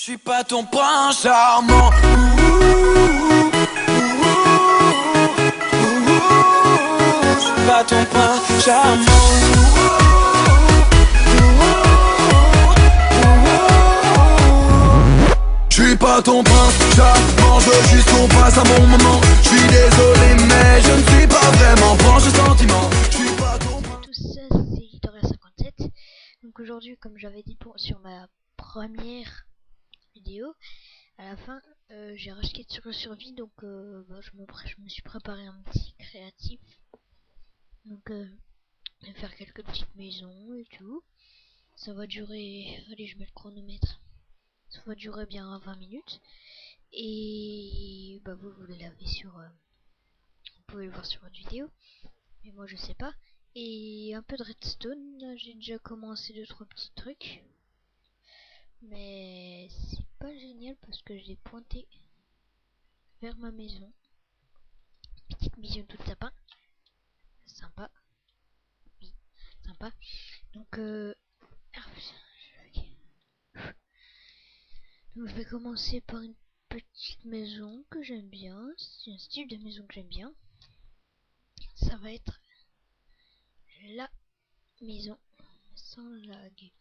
Je suis pas ton prince charmant. Je suis pas ton prince charmant. Je suis pas ton prince charmant. Je veux juste qu'on passe un bon moment. Je suis désolé mais je ne suis pas vraiment branché sentiment. Je suis pas ton prince. Tous, c'est Victoria57. Donc aujourd'hui, comme j'avais dit sur ma première vidéo, à la fin j'ai racheté sur le survie, donc je me suis préparé un petit créatif. Donc je vais faire quelques petites maisons et tout. Ça va durer, allez, je mets le chronomètre. Ça va durer bien 20 minutes. Et bah vous l'avez sur vous pouvez le voir sur votre vidéo, mais moi je sais pas. Et un peu de redstone, j'ai déjà commencé 2-3 petits trucs, mais c'est pas génial parce que je l'ai pointé vers ma maison. Petite mission toute sapin, sympa, oui, sympa. Donc donc je vais commencer par une petite maison que j'aime bien. C'est un style de maison que j'aime bien. Ça va être la maison sans lag.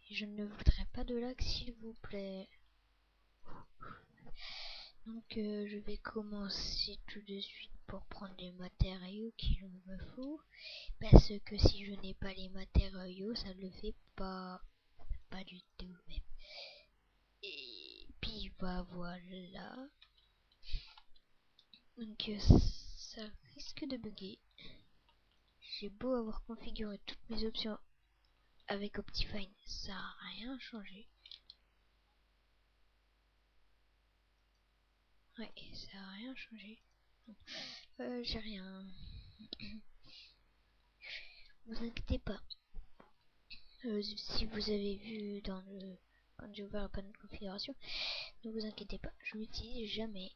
Je ne voudrais pas de lag, s'il vous plaît. Donc je vais commencer tout de suite pour prendre les matériaux qu'il me faut, parce que si je n'ai pas les matériaux, ça ne le fait pas du tout même. Et puis bah voilà. Donc ça risque de bugger. J'ai beau avoir configuré toutes mes options avec Optifine, ça n'a rien changé. Ouais, ça n'a rien changé. J'ai rien. Vous inquiétez pas. Si vous avez vu dans le quand j'ai ouvert la panneau de configuration, ne vous inquiétez pas, je l'utilise jamais.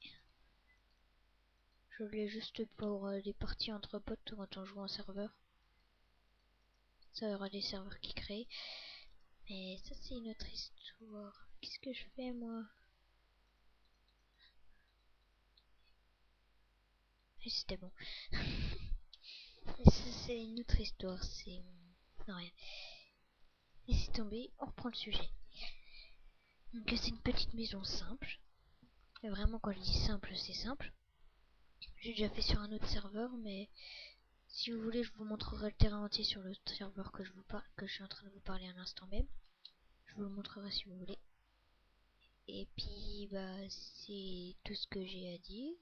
Je l'ai juste pour des parties entre potes quand on joue en serveur. Ça aura des serveurs qui créent. Mais ça c'est une autre histoire. Qu'est-ce que je fais moi? Et c'était bon. Ça c'est une autre histoire. C'est non, rien. Laissez tomber, on reprend le sujet. Donc c'est une petite maison simple. Et vraiment quand je dis simple, c'est simple. J'ai déjà fait sur un autre serveur, mais si vous voulez, je vous montrerai le terrain entier sur le serveur que je suis en train de vous parler à l'instant même. Je vous le montrerai si vous voulez. Et puis bah c'est tout ce que j'ai à dire.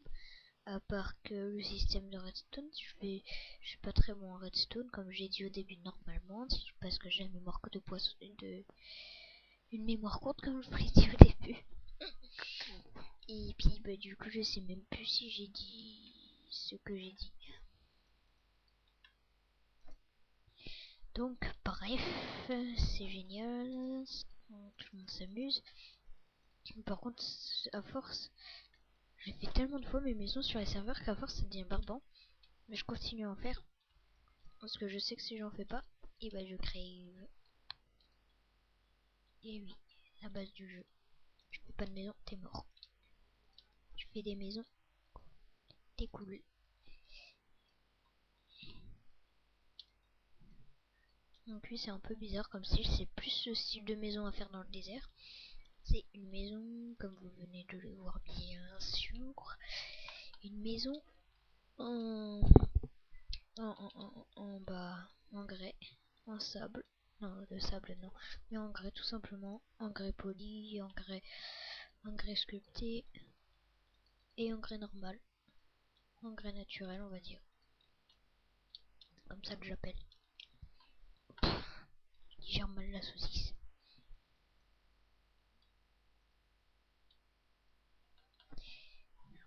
À part que le système de redstone, je suis pas très bon en redstone, comme j'ai dit au début normalement, parce que j'ai une mémoire de poisson, une mémoire courte comme je vous l'ai dit au début. Et puis bah du coup je sais même plus si j'ai dit ce que j'ai dit. Donc bref, c'est génial, tout le monde s'amuse. Par contre, à force, j'ai fait tellement de fois mes maisons sur les serveurs qu'à force ça devient barbant. Mais je continue à en faire, parce que je sais que si j'en fais pas, et bah je crève. Et oui, la base du jeu. Tu fais pas de maison, t'es mort. Tu fais des maisons, t'es cool. Donc oui, c'est un peu bizarre comme style, c'est plus ce style de maison à faire dans le désert. C'est une maison, comme vous venez de le voir bien sûr, une maison en, en grès, en sable. Non, le sable non, mais en grès tout simplement, en grès poli, en grès sculpté et en grès normal, en grès naturel on va dire. C'est comme ça que j'appelle. J'ai mal la saucisse.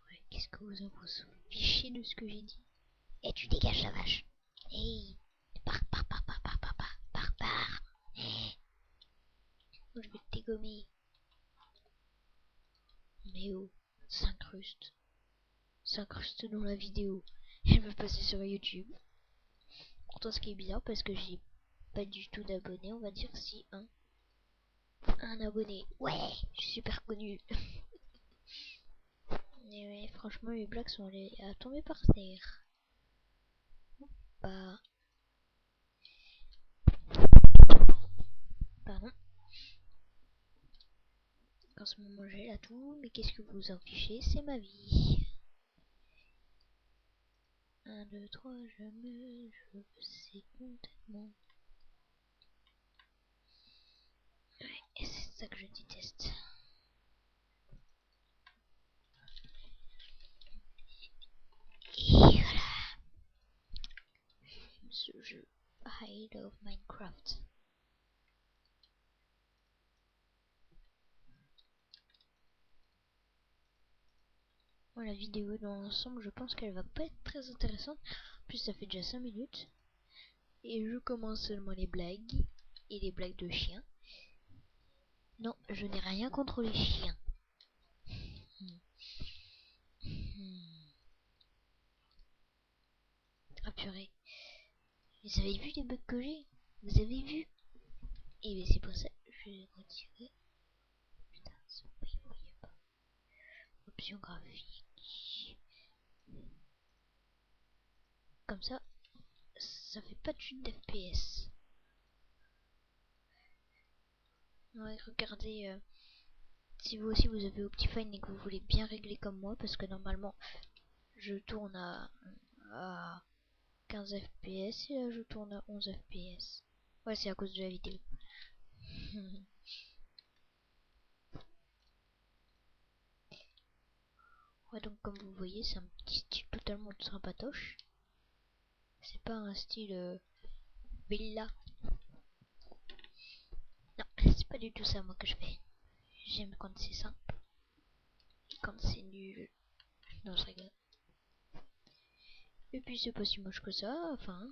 Ouais, qu'est-ce que vous en fichez de ce que j'ai dit? Et tu dégages la vache. Hey, pars. Hey. Je vais te dégommer. Mais oh, s'incruste dans la vidéo. Elle va passer sur YouTube. Pourtant ce qui est bizarre parce que j'ai pas du tout d'abonnés, on va dire si un. Un abonné. Ouais, je suis super connu. Et ouais, franchement, mes blagues sont allées à tomber par terre. Bah, pardon. En ce moment, j'ai là tout, mais qu'est-ce que vous en fichez? C'est ma vie. 1, 2, 3, je sais complètement. Ouais, et c'est ça que je déteste. Et voilà. Ce jeu. I love Minecraft. Bon, la vidéo dans l'ensemble, je pense qu'elle va pas être très intéressante. En plus, ça fait déjà 5 minutes. Et je commence seulement les blagues. Et les blagues de chiens. Non, je n'ai rien contre les chiens. Ah purée. Vous avez vu les bugs que j'ai? Vous avez vu? Et bien c'est pour ça que je vais retirer. Putain, ça ne voyait pas. Option graphique. Comme ça, ça fait pas de chute d'FPS. Ouais, regardez, si vous aussi vous avez Optifine et que vous voulez bien régler comme moi, parce que normalement je tourne à 15 FPS et là je tourne à 11 FPS. Ouais, c'est à cause de la vidéo. Ouais, donc comme vous voyez, c'est un petit style totalement sympatoche. C'est pas un style villa. Non, c'est pas du tout ça moi que je fais. J'aime quand c'est simple. Et quand c'est nul. Non, je rigole. Et puis c'est pas si moche que ça, enfin.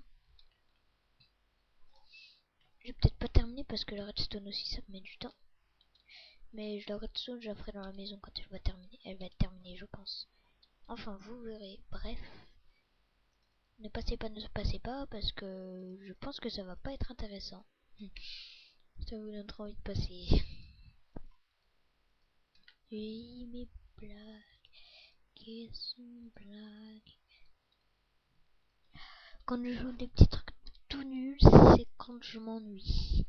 J'ai peut-être pas terminé parce que la redstone aussi ça me met du temps. Mais la redstone je la ferai dans la maison quand elle va terminer. Elle va être terminée je pense. Enfin vous verrez. Bref. Ne passez pas, ne passez pas parce que je pense que ça va pas être intéressant. Ça vous donnera envie de passer. Oui mes blagues. Quelles sont blagues? Quand je joue des petits trucs tout nuls, c'est quand je m'ennuie.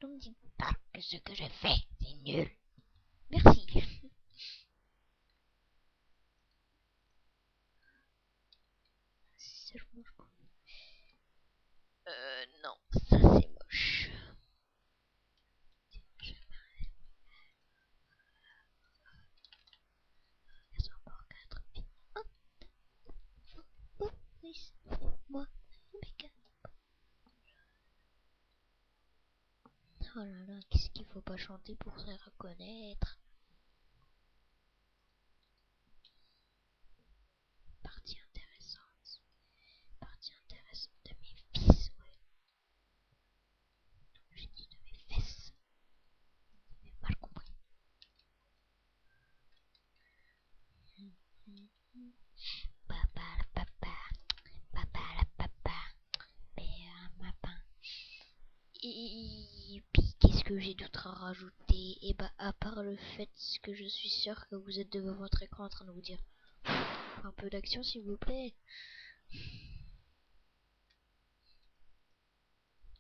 Donc dites pas que ce que je fais, c'est nul. Merci. Si ça, je mange pas. Non, ça c'est moche. Ils ont encore 4 vies. Oh, oh, oui, moi, Rebecca. Oh là là, qu'est-ce qu'il faut pas chanter pour se reconnaître? Partie intéressante. Partie intéressante de mes fils, ouais. J'ai dit de mes fesses. Vous avez mal compris. Papa la papa. Papa la papa. Père ma pain. Et puis qu'est-ce que j'ai d'autre à rajouter? Et bah à part le fait que je suis sûr que vous êtes devant votre écran en train de vous dire un peu d'action s'il vous plaît.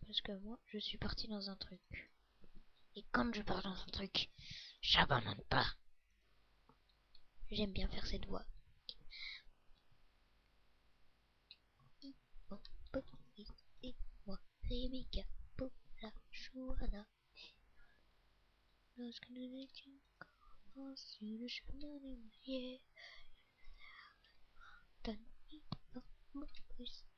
Parce que moi je suis parti dans un truc. Et quand je pars dans un truc, j'abandonne pas. J'aime bien faire cette voix. Moi, Rebecca, pour la Johanna. Lorsque nous étions encore sur le chemin des rivières, Tanny, moi,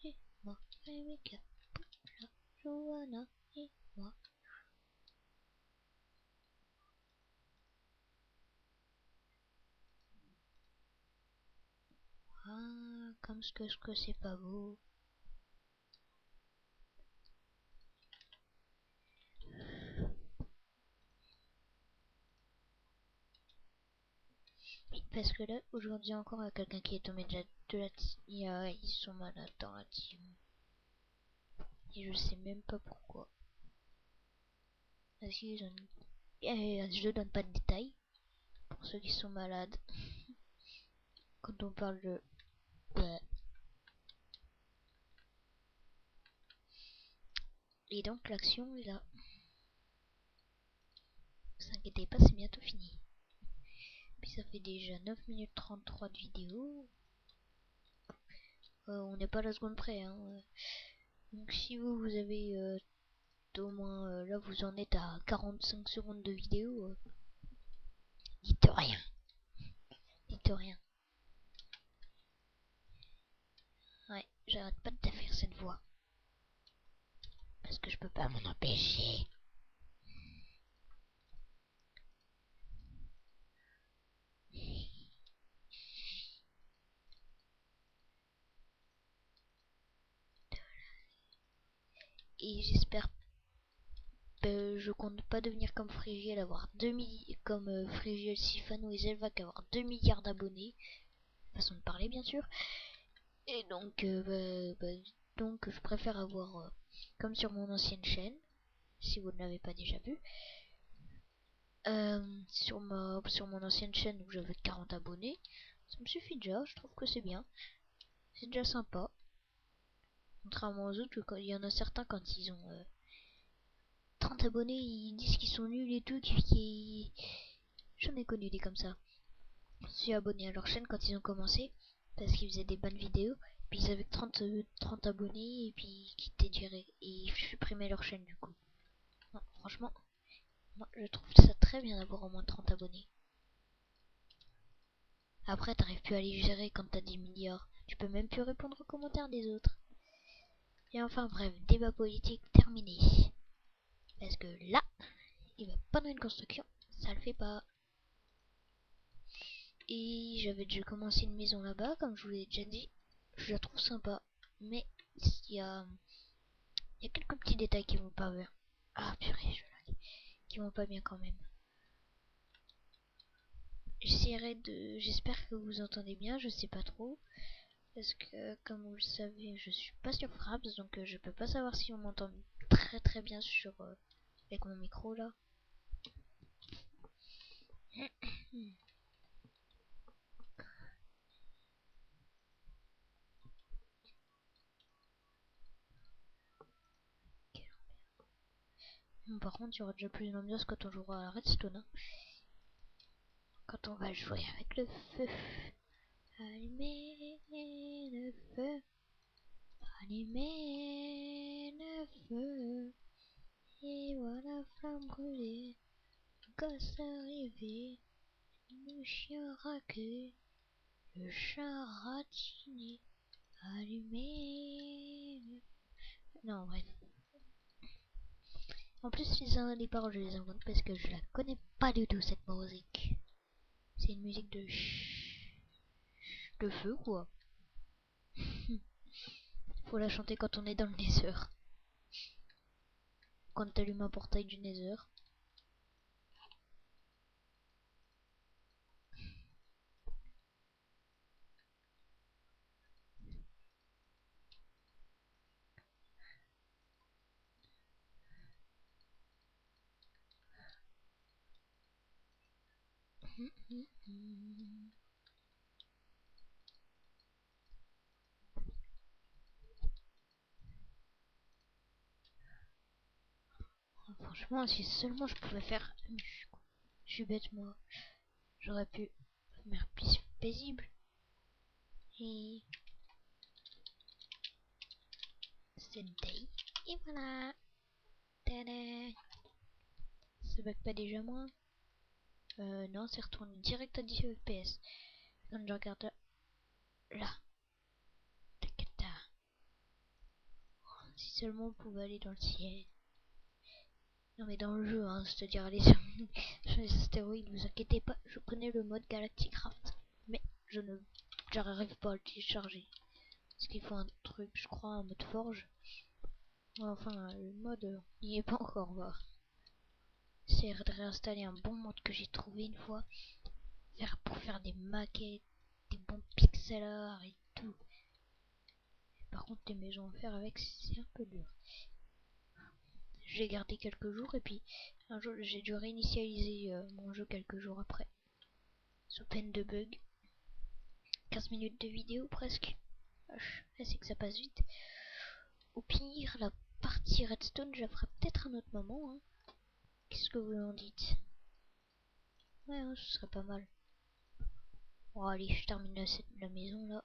et moi, Rebecca, pour la Johanna et moi. Ah, comme ce que c'est pas beau. Oui, parce que là, aujourd'hui encore, il y a quelqu'un qui est tombé de la team. Ils sont malades dans la team. Et je sais même pas pourquoi. Je donne pas de détails pour ceux qui sont malades. Quand on parle de... Et donc l'action est là. Ne vous inquiétez pas, c'est bientôt fini. Puis ça fait déjà 9 minutes 33 de vidéo. On n'est pas à la seconde près. Hein. Donc si vous avez au moins... là vous en êtes à 45 secondes de vidéo. Dites rien. Dites rien. Ouais, j'arrête pas de te faire cette voix. Parce que je peux pas m'en empêcher. Et j'espère... je compte pas devenir comme Frigiel, avoir 2 milliards... Comme Frigiel, Sifano et Zelvac, avoir 2 milliards d'abonnés. Façon de parler, bien sûr. Et donc, donc je préfère avoir... comme sur mon ancienne chaîne, si vous ne l'avez pas déjà vu. Sur mon ancienne chaîne où j'avais 40 abonnés. Ça me suffit déjà, je trouve que c'est bien. C'est déjà sympa. Contrairement aux autres, il y en a certains quand ils ont 30 abonnés, ils disent qu'ils sont nuls et tout. J'en ai connu des comme ça. Je suis abonné à leur chaîne quand ils ont commencé, parce qu'ils faisaient des bonnes vidéos. Puis ils avaient 30 abonnés et puis ils quittaient direct. Et ils supprimaient leur chaîne du coup. Non, franchement, moi je trouve ça très bien d'avoir au moins 30 abonnés. Après, t'arrives plus à les gérer quand t'as 10 milliards. Tu peux même plus répondre aux commentaires des autres. Et enfin bref, débat politique terminé. Parce que là, il va pas dans une construction, ça le fait pas. Et j'avais déjà commencé une maison là-bas, comme je vous l'ai déjà dit. Je la trouve sympa. Mais il y a quelques petits détails qui vont pas bien. Ah purée, qui vont pas bien quand même. J'espère que vous entendez bien, je sais pas trop. Parce que, comme vous le savez, je suis pas sur Fraps, donc je peux pas savoir si on m'entend très bien avec mon micro là. Par contre, il y aura déjà plus d'ambiance quand on jouera à Redstone. Hein. Quand on va jouer avec le feu. Allumez le feu. Allumez le feu. Et voilà la flamme brûlée. Le gosse arrivé. Le chien raqué. Le chat ratiné. Allumez le... Non, bref. En plus, les paroles, je les invente parce que je la connais pas du tout, cette musique. C'est une musique de feu, quoi. Faut la chanter quand on est dans le Nether. Quand t'allumes un portail du Nether. Franchement, si seulement je pouvais faire... Je suis bête, moi. J'aurais pu faire plus paisible. Et... c'est day. Et voilà. Tada. Ça bug pas déjà moins. Non, c'est retourné direct à 10 FPS. Quand je regarde là. Takata. Si seulement on pouvait aller dans le ciel. Non mais dans le jeu, hein, c'est-à-dire aller sur les astéroïdes, vous inquiétez pas, je connais le mode Galacticraft. Mais j'arrive pas à le télécharger. Parce qu'il faut un truc, je crois, un mode forge. Enfin, le mode, il n'y est pas encore, va. C'est de réinstaller un bon mode que j'ai trouvé une fois. Pour faire des maquettes, des bons pixel art et tout. Par contre, les maisons à faire avec, c'est un peu dur. J'ai gardé quelques jours et puis Un jour, j'ai dû réinitialiser mon jeu quelques jours après, sous peine de bug. 15 minutes de vidéo presque. C'est que ça passe vite. Au pire, la partie Redstone, je la ferai peut-être un autre moment. Hein. Qu'est-ce que vous en dites? Ouais, hein, ce serait pas mal. Bon, allez, je termine la maison là.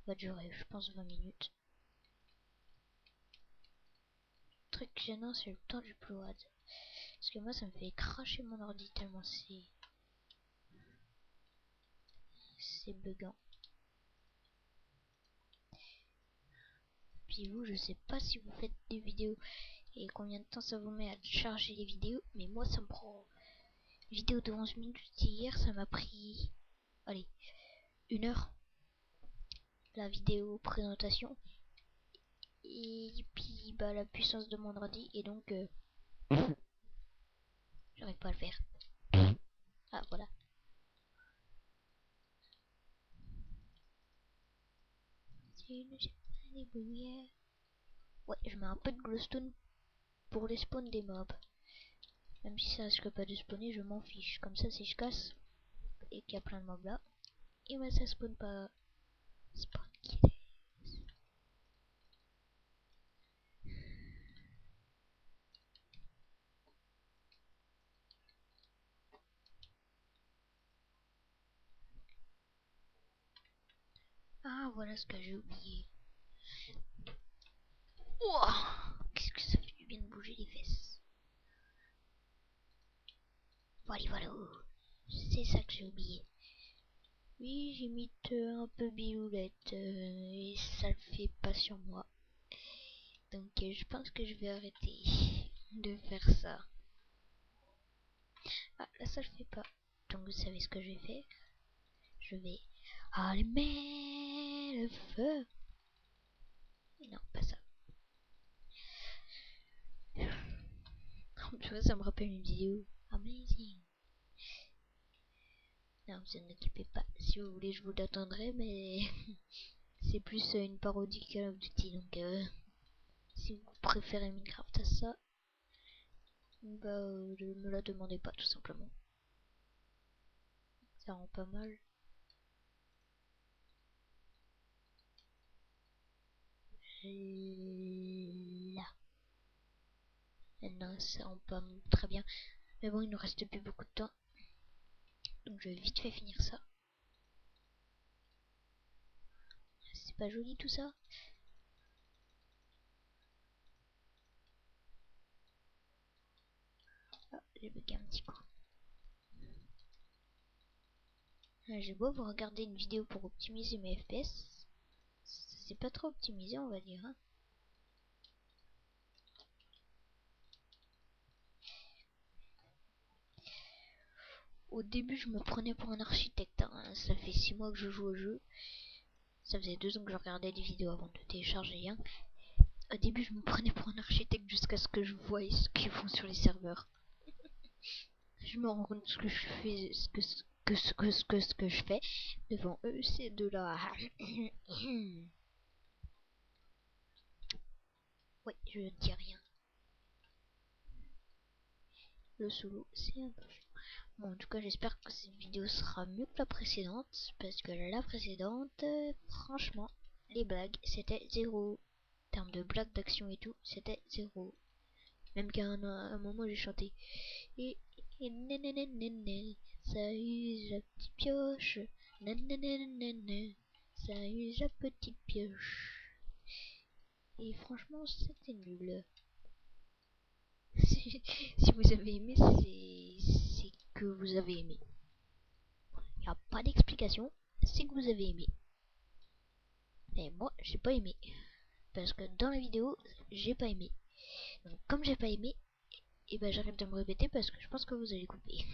Va durer, je pense, 20 minutes. Le truc gênant, c'est le temps du upload. Parce que moi, ça me fait cracher mon ordi tellement c'est buguant. Puis vous, je sais pas si vous faites des vidéos et combien de temps ça vous met à charger les vidéos, mais moi, ça me prend. Vidéo de 11 minutes hier, ça m'a pris. Allez, 1 heure. La vidéo présentation. Et puis, bah, la puissance de mon ordi, et donc. J'arrive pas à le faire. Ah, voilà. Ouais, je mets un peu de glowstone pour les spawns des mobs. Même si ça risque pas de spawner, je m'en fiche. Comme ça, si je casse et qu'il y a plein de mobs là, et bah ça spawn pas. Spawn qui est. Ah, voilà ce que j'ai oublié. Ouah, qu'est-ce que ça fait du bien de bouger les fesses. Voilà, voilà. C'est ça que j'ai oublié. Oui, j'imite un peu Biloulette et ça le fait pas sur moi. Donc je pense que je vais arrêter de faire ça. Ah, là ça le fait pas. Donc vous savez ce que je vais faire. Je vais allumer le feu. Non, pas ça. Tu vois, ça me rappelle une vidéo. Amazing. Non, vous ne occupez pas. Si vous voulez, je vous l'attendrai, mais c'est plus une parodie Call of Duty. Donc, si vous préférez Minecraft à ça, bah, ne me la demandez pas, tout simplement. Ça rend pas mal. Là. Non, ça rend pas très bien. Mais bon, il nous reste plus beaucoup de temps. Donc, je vais vite fait finir ça. C'est pas joli tout ça? Ah, j'ai bugué un petit coup. J'ai beau vous regarder une vidéo pour optimiser mes FPS. C'est pas trop optimisé, on va dire. Hein. Au début, je me prenais pour un architecte. Hein. Ça fait 6 mois que je joue au jeu. Ça faisait 2 ans que je regardais des vidéos avant de télécharger un. Au début, je me prenais pour un architecte jusqu'à ce que je voie ce qu'ils font sur les serveurs. Je me rends compte ce que je fais, ce que je fais devant eux, c'est de la. Oui, je ne dis rien. Le solo, c'est un peu chiant. Bon, en tout cas, j'espère que cette vidéo sera mieux que la précédente, parce que la précédente, franchement, les blagues, c'était zéro. En termes de blagues, d'action et tout, c'était zéro. Même qu'à un moment, j'ai chanté. Et ça use la petite pioche. Ça use la petite pioche. Et franchement, c'était nul. Si vous avez aimé, c'est que vous avez aimé. Il n'y a pas d'explication, c'est que vous avez aimé. Et moi, j'ai pas aimé. Parce que dans la vidéo, j'ai pas aimé. Donc, comme j'ai pas aimé, et ben j'arrête de me répéter parce que je pense que vous allez couper.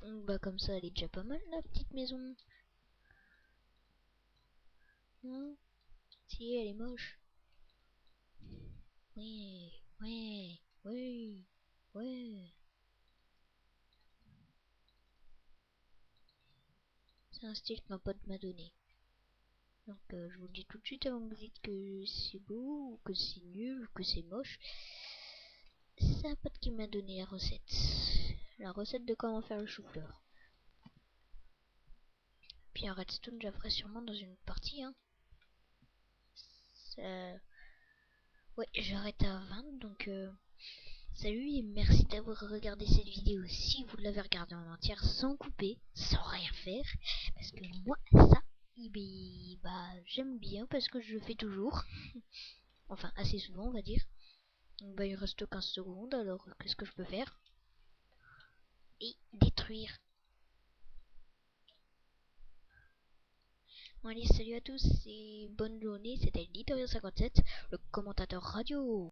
Donc, bah, comme ça, elle est déjà pas mal, la petite maison. Non? Si, elle est moche. Ouais, ouais, ouais, ouais. C'est un style qu'un pote m'a donné. Donc je vous le dis tout de suite avant que vous dites que c'est beau, ou que c'est nul, ou que c'est moche. C'est un pote qui m'a donné la recette. La recette de comment faire le chou-fleur. Puis un redstone, j'en sûrement dans une partie. Hein. Ça... Ouais, j'arrête à 20, donc salut et merci d'avoir regardé cette vidéo. Si vous l'avez regardée en entière sans couper, sans rien faire, parce que moi, ça, bah, j'aime bien parce que je le fais toujours. Enfin, assez souvent, on va dire. Donc, bah, il reste 15 secondes, alors qu'est-ce que je peux faire? Et détruire. Bon, allez, salut à tous et bonne journée. C'était Litorio57, le commentateur radio.